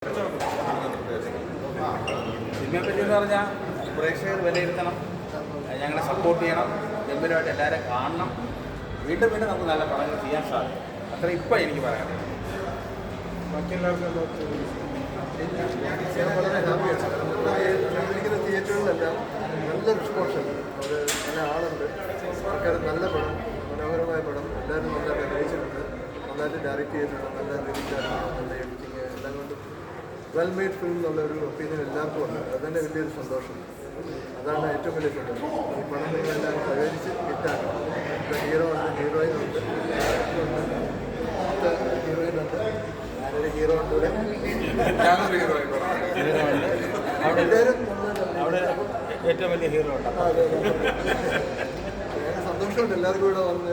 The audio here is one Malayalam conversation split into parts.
സിനിമയെ പറ്റി എന്ന് പറഞ്ഞാൽ പ്രേക്ഷകർ വിലയിരുത്തണം, ഞങ്ങളെ സപ്പോർട്ട് ചെയ്യണം, ഗംഭീരമായിട്ട് എല്ലാവരും കാണണം. വീണ്ടും വീണ്ടും നമുക്ക് നല്ല പടങ്ങൾ ചെയ്യാൻ സാധിക്കും. അത്ര ഇപ്പം എനിക്ക് പറയാനുള്ളത്. വളരെ ഹാപ്പിയാണ്. തിയേറ്ററുകളിലെല്ലാം നല്ല റെസ്പോൺസുണ്ട്. അത് നല്ല ആളുണ്ട്, ആൾക്കാർ. നല്ല പടം, മനോഹരമായ പടം, എല്ലാവരും നല്ല നിർവഹിച്ചിട്ടുണ്ട്, നന്നായിട്ട് ഡയറക്റ്റ് ചെയ്തിട്ടുണ്ട്, നല്ല ലിറിക്കാണ്, നല്ല എഡിറ്റിങ്, എല്ലാം കൊണ്ടും വെൽ മെയ്ഡ് ഫിലിം എന്നുള്ളൊരു ഒപ്പീനിയൻ എല്ലാവർക്കും ഉണ്ട്. അത് തന്നെ വലിയൊരു സന്തോഷം. അതാണ് ഏറ്റവും വലിയ സന്തോഷം. ഈ പടം നിങ്ങളെല്ലാം പ്രവേശിച്ച് ഹിറ്റാക്കണം. ഇപ്പോൾ ഹീറോ ഉണ്ട്, ഹീറോയിൻ ഉണ്ട്, ഹീറോയിൻ ഉണ്ട്, ഞാനൊരു ഹീറോ ഉണ്ട്, ഞാനൊരു ഹീറോ അവിടെ അവിടെ ഏറ്റവും വലിയ ഹീറോ ഉണ്ട്. സന്തോഷമുണ്ട് എല്ലാവർക്കും കൂടെ വന്ന്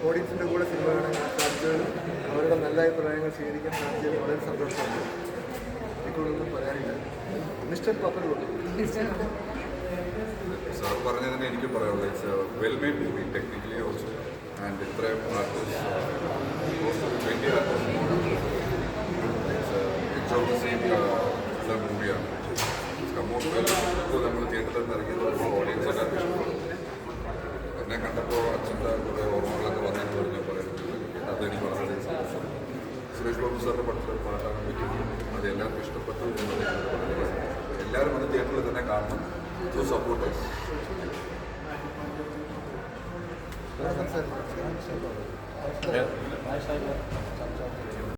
ഓഡിയൻസിൻ്റെ കൂടെ സിനിമ കാണാൻ സാധിച്ചതിലും അവരുടെ നല്ല അഭിപ്രായങ്ങൾ സ്വീകരിക്കാൻ സാധിച്ചതിൽ വളരെ സന്തോഷമുണ്ട്. കൂടുതലൊന്നും പറയാനില്ല. മിസ്റ്റർ പപ്പൻ സാർ പറഞ്ഞതിന് എനിക്ക് പറയാനുള്ളത് it's A well made movie technically also and ഇത്രയും ആർട്ടിസ്റ്റ് മൂവിയാണ്. ഇപ്പോൾ നമ്മൾ തിയേറ്ററിൽ നിന്ന് ഇറങ്ങിയത് ഓഡിയൻസ് എല്ലാവർക്കും ഇഷ്ടപ്പെട്ടു. എന്നെ കണ്ടപ്പോൾ അച്ഛൻ്റെ കുറേ ഓർമ്മകളൊക്കെ വന്നെന്ന് പറഞ്ഞാൽ പറയുന്നത് അതെനിക്ക് വളരെ സന്തോഷം. സുരേഷ് ബാബു സാറിൻ്റെ പടത്തിലെ പാട്ടാണ് പറ്റിയത്. അത് എല്ലാവർക്കും ഇഷ്ടപ്പെട്ടു എന്നുള്ളത് എല്ലാവരും വന്ന് തിയേറ്ററിൽ തന്നെ കാണണം. So supporters.